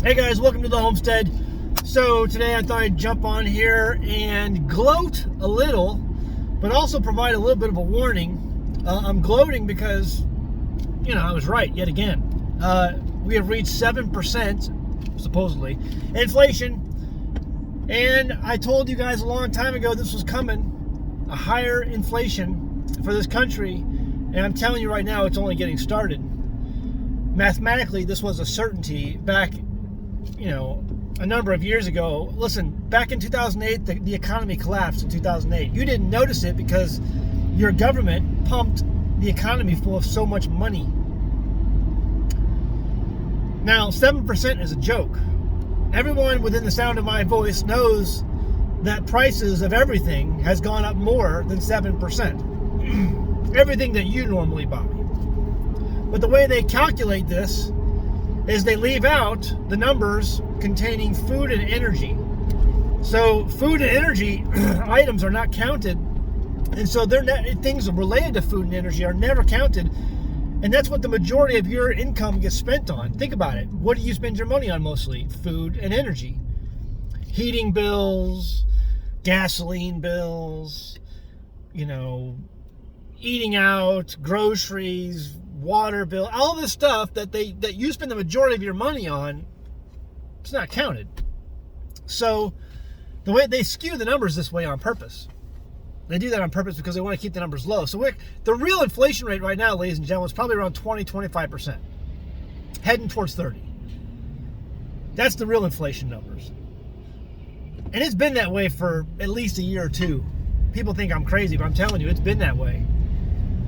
Hey guys, welcome to the Homestead. So today I thought I'd jump on here and gloat a little, but also provide a little bit of a warning. I'm gloating because, I was right yet again. We have reached 7%, supposedly, inflation. And I told you guys a long time ago this was coming, a higher inflation for this country. And I'm telling you right now, it's only getting started. Mathematically, this was a certainty back a number of years ago. Listen, back in 2008, the economy collapsed in 2008. You didn't notice it because your government pumped the economy full of so much money. Now, 7% is a joke. Everyone within the sound of my voice knows that prices of everything has gone up more than 7%. Everything that you normally buy. But the way they calculate this is they leave out the numbers containing food and energy. So food and energy items are not counted, and so things related to food and energy are never counted, and that's what the majority of your income gets spent on. Think about it. What do you spend your money on mostly? Food and energy. Heating bills, gasoline bills, eating out, groceries, water bill, all this stuff that you spend the majority of your money on, it's not counted. So the way they skew the numbers this way on purpose. They do that on purpose because they want to keep the numbers low. So the real inflation rate right now, ladies and gentlemen, is probably around 20-25%, heading towards 30. That's the real inflation numbers. And it's been that way for at least a year or two. People think I'm crazy, but I'm telling you, it's been that way.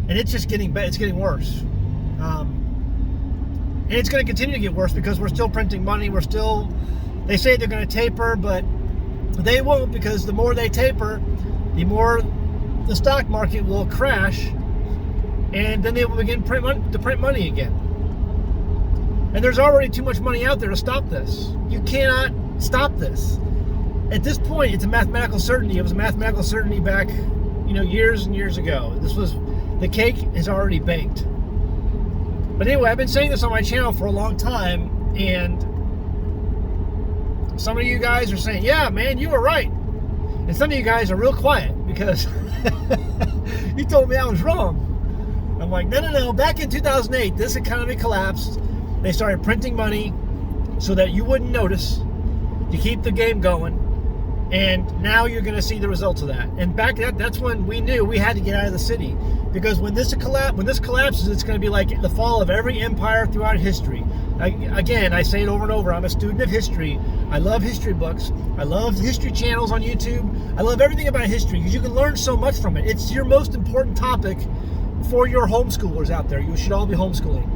And it's just getting bad. It's getting worse. And it's going to continue to get worse because we're still printing money. They say they're going to taper, but they won't, because the more they taper, the more the stock market will crash, and then they will begin to print money again. And there's already too much money out there to stop this. You cannot stop this. At this point, it's a mathematical certainty. It was a mathematical certainty back, years and years ago. The cake is already baked. But anyway, I've been saying this on my channel for a long time, and some of you guys are saying, yeah, man, you were right. And some of you guys are real quiet because you told me I was wrong. I'm like, no. Back in 2008, this economy collapsed. They started printing money so that you wouldn't notice, to keep the game going. And now you're going to see the results of that. And that's when we knew we had to get out of the city. Because when this collapses, it's going to be like the fall of every empire throughout history. Again, I say it over and over, I'm a student of history. I love history books. I love history channels on YouTube. I love everything about history because you can learn so much from it. It's your most important topic for your homeschoolers out there. You should all be homeschooling.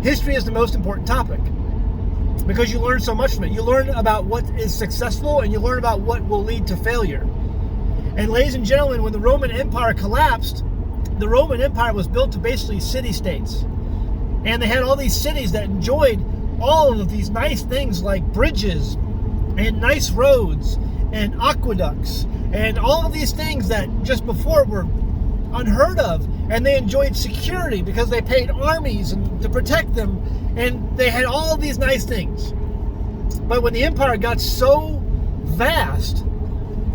History is the most important topic, because you learn so much from it. You learn about what is successful, and you learn about what will lead to failure. And ladies and gentlemen, when the Roman Empire collapsed, the Roman Empire was built to basically city-states. And they had all these cities that enjoyed all of these nice things like bridges and nice roads and aqueducts and all of these things that just before were unheard of. And they enjoyed security because they paid armies to protect them. And they had all of these nice things. But when the empire got so vast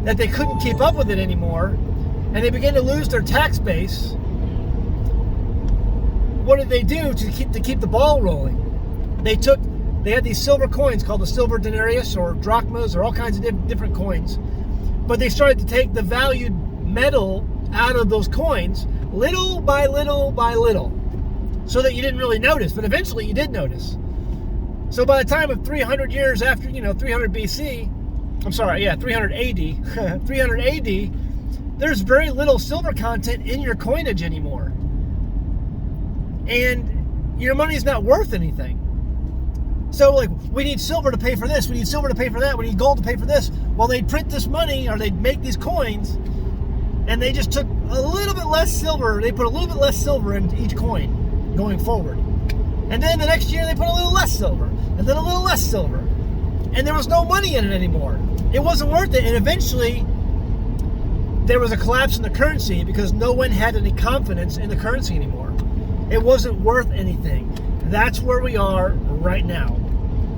that they couldn't keep up with it anymore, and they began to lose their tax base, what did they do to keep the ball rolling? They had these silver coins called the silver denarius or drachmas or all kinds of different coins, but they started to take the valued metal out of those coins little by little by little, so that you didn't really notice, but eventually you did notice. So by the time of 300 years after, 300 BC, 300 AD, 300 AD, there's very little silver content in your coinage anymore. And your money's not worth anything. So we need silver to pay for this, we need silver to pay for that, we need gold to pay for this. Well, they'd print this money, or they'd make these coins, and they just took a little bit less silver, they put a little bit less silver into each coin going forward. And then the next year they put a little less silver, and then a little less silver. And there was no money in it anymore. It wasn't worth it. And eventually there was a collapse in the currency because no one had any confidence in the currency anymore. It wasn't worth anything. That's where we are right now.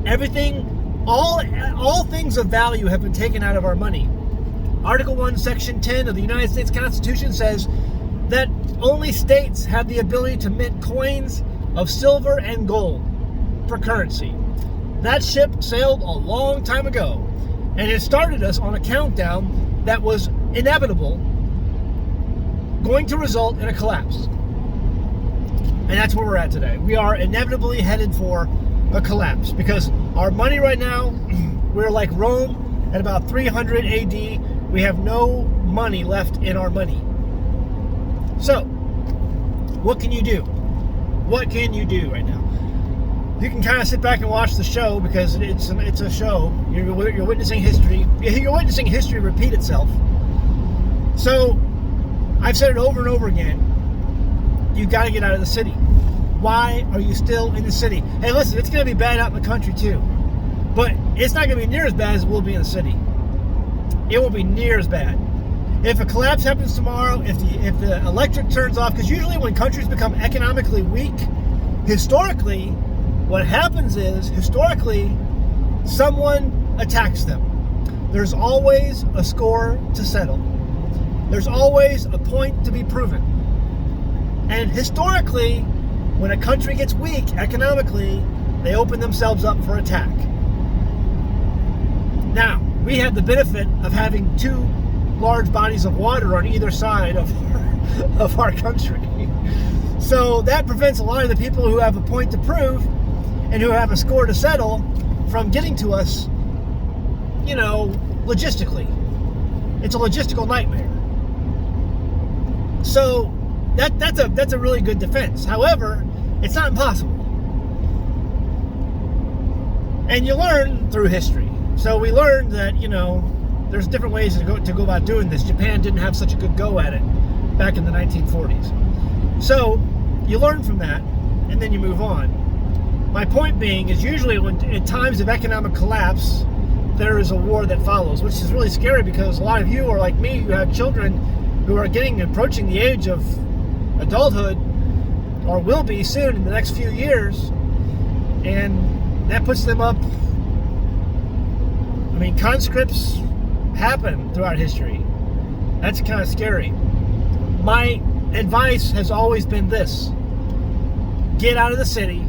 Everything, all things of value have been taken out of our money. Article 1, Section 10 of the United States Constitution says that only states have the ability to mint coins of silver and gold for currency. That ship sailed a long time ago, and it started us on a countdown that was inevitable, going to result in a collapse. And that's where we're at today. We are inevitably headed for a collapse because our money right now, we're like Rome at about 300 AD. We have no money left in our money. So, what can you do? What can you do right now? You can kind of sit back and watch the show because it's a show. You're witnessing history. You're witnessing history repeat itself. So, I've said it over and over again. You've got to get out of the city. Why are you still in the city? Hey, listen, it's going to be bad out in the country too. But it's not going to be near as bad as it will be in the city. It won't be near as bad. If a collapse happens tomorrow, if the electric turns off, because usually when countries become economically weak, historically, what happens is, someone attacks them. There's always a score to settle. There's always a point to be proven. And historically, when a country gets weak economically, they open themselves up for attack. Now, we have the benefit of having two large bodies of water on either side of our country. So that prevents a lot of the people who have a point to prove and who have a score to settle from getting to us, logistically. It's a logistical nightmare. So that's a really good defense. However, it's not impossible. And you learn through history. So we learned that, there's different ways to go about doing this. Japan didn't have such a good go at it back in the 1940s. So you learn from that, and then you move on. My point being is usually when in times of economic collapse, there is a war that follows, which is really scary because a lot of you are like me, you have children who are approaching the age of adulthood, or will be soon in the next few years, and that puts them up. I mean, conscripts happen throughout history. That's kind of scary. My advice has always been this: get out of the city,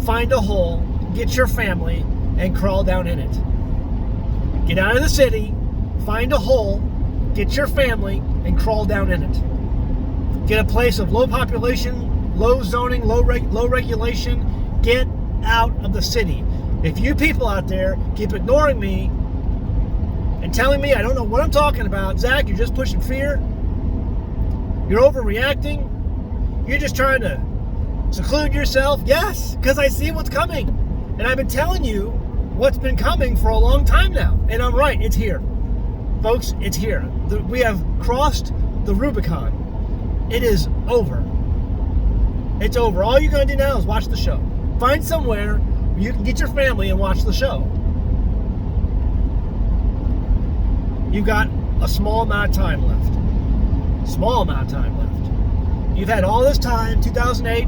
find a hole, get your family, and crawl down in it. Get out of the city, find a hole, get your family, and crawl down in it. Get a place of low population, low zoning, low regulation. Get out of the city. If you people out there keep ignoring me and telling me I don't know what I'm talking about, Zach, you're just pushing fear, you're overreacting, you're just trying to seclude yourself. Yes, because I see what's coming. And I've been telling you what's been coming for a long time now. And I'm right, it's here. Folks, it's here. We have crossed the Rubicon. It is over. It's over. All you're going to do now is watch the show. Find somewhere where you can get your family and watch the show. You've got a small amount of time left. Small amount of time left. You've had all this time, 2008.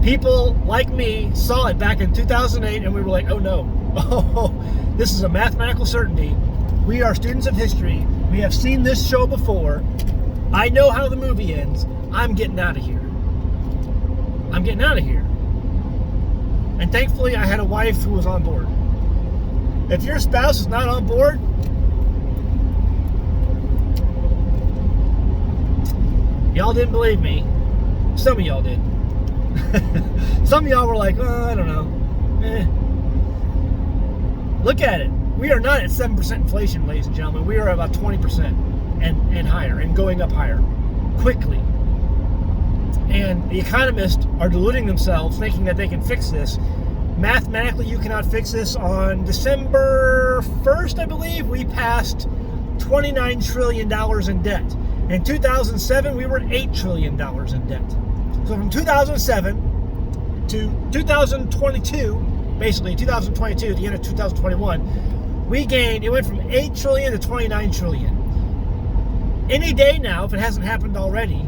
People like me saw it back in 2008 and we were like, oh no. Oh, this is a mathematical certainty. We are students of history. We have seen this show before. I know how the movie ends. I'm getting out of here. I'm getting out of here. And thankfully, I had a wife who was on board. If your spouse is not on board, y'all didn't believe me. Some of y'all did. Some of y'all were like, oh, I don't know. Look at it. We are not at 7% inflation, ladies and gentlemen. We are about 20% and higher, and going up higher quickly. And the economists are deluding themselves, thinking that they can fix this. Mathematically, you cannot fix this. On December 1st, I believe, we passed $29 trillion in debt. In 2007, we were $8 trillion in debt. So from 2007 to 2022, basically 2022, the end of 2021, it went from 8 trillion to 29 trillion. Any day now, if it hasn't happened already,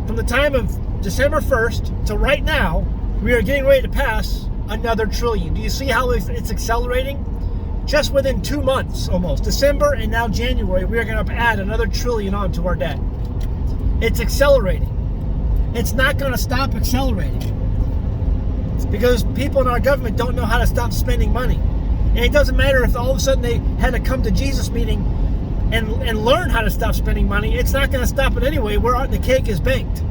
from the time of December 1st to right now, we are getting ready to pass another trillion. Do you see how it's accelerating? Just within 2 months, almost, December and now January, we are going to add another trillion onto our debt. It's accelerating. It's not going to stop accelerating. It's because people in our government don't know how to stop spending money. And it doesn't matter if all of a sudden they had to come to Jesus meeting and learn how to stop spending money. It's not going to stop it anyway. The cake is baked.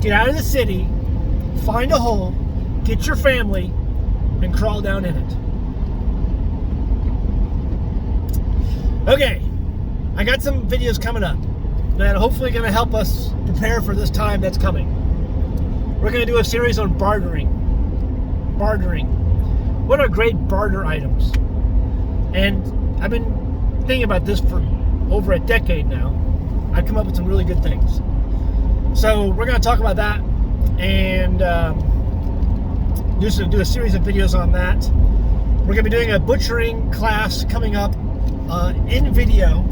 Get out of the city, find a hole, get your family, and crawl down in it. Okay, I got some videos coming up that are hopefully going to help us prepare for this time that's coming. We're going to do a series on bartering. Bartering. What are great barter items? And I've been thinking about this for over a decade now. I've come up with some really good things. So we're going to talk about that and do a series of videos on that. We're going to be doing a butchering class coming up in video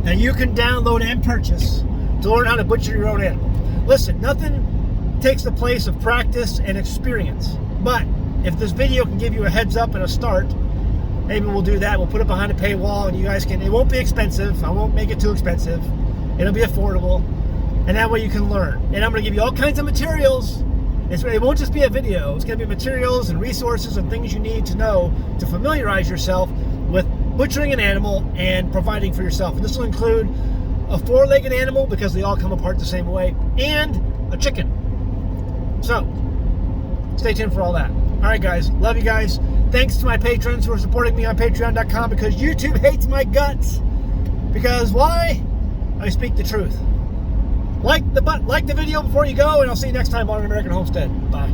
that you can download and purchase to learn how to butcher your own animal. Listen, nothing takes the place of practice and experience. But if this video can give you a heads up and a start, maybe we'll do that. We'll put it behind a paywall and you guys can, it won't be expensive. I won't make it too expensive. It'll be affordable. And that way you can learn. And I'm going to give you all kinds of materials. It won't just be a video. It's going to be materials and resources and things you need to know to familiarize yourself with butchering an animal and providing for yourself. And this will include a 4-legged animal because they all come apart the same way, and a chicken. So, stay tuned for all that. All right, guys. Love you guys. Thanks to my patrons who are supporting me on Patreon.com because YouTube hates my guts. Because why? I speak the truth. Like the video before you go, and I'll see you next time on An American Homestead. Bye.